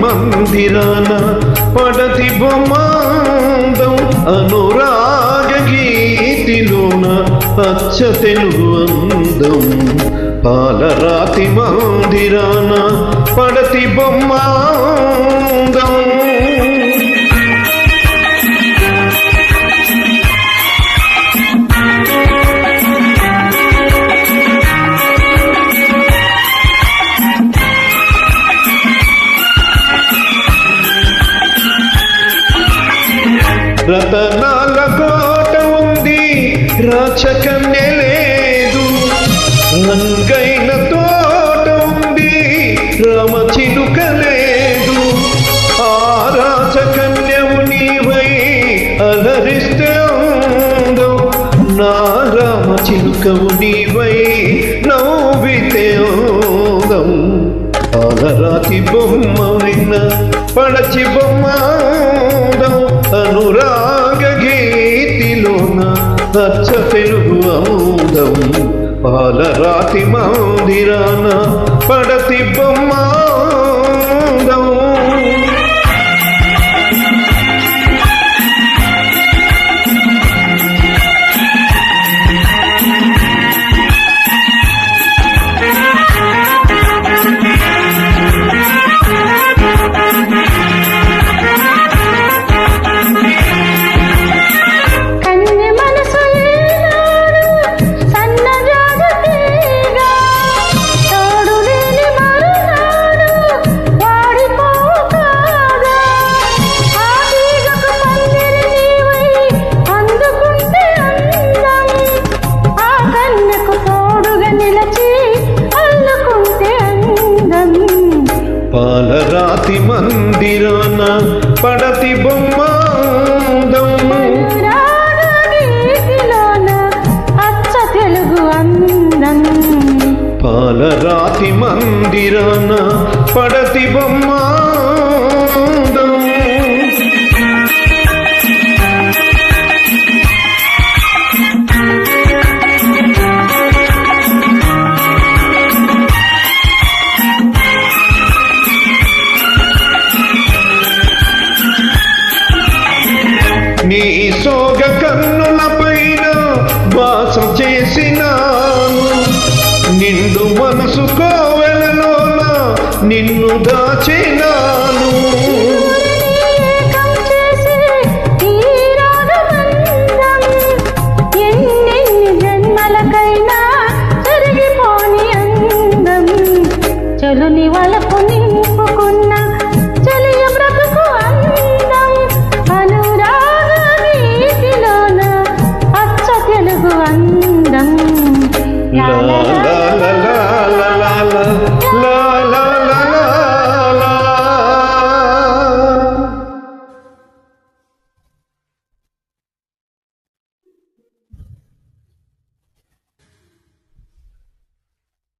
మందిరాన పడతి బొమ్మాందం అనురాగ గీతిలోన అచ్చ తెలుగు అందం పాలరాతి మందిరాన పడతి బొమ్మాందం రతనాల కోట ఉంది రాచకన్య లేదు రంగైన తోట ఉంది రామచిలుక లేదు ఆ రాచకన్యవు నీవై అలరిస్తే అందం నా రామచిలుకవు నీవై నవ్వితే అందం పాలరాతి బొమ్మైన పడచి బొమ్మాందం అనురాగ గీతిలోన అచ్చ తెలుగు అందం పాలరాతి మందిరాన పడతి బొమ్మాందం పాలరాతి మందిరాన పడతి బొమ్మాందం అచ్చ తెలుగు అందం పాలరాతి మందిరాన పడతి బొమ్మాందం నీ సోగ కన్నుల పైన వాసం చేసినాను నిండు మనసు కోవెలలోన నిన్ను దాచినాను ఎన్నెన్ని జన్మలకైనా జరిగిపోని అందం చలుని వలకు నింపుకున్న చలియ బ్రతుకు అందం అనురాగ గీతిలోన అచ్చ తెలుగు అందం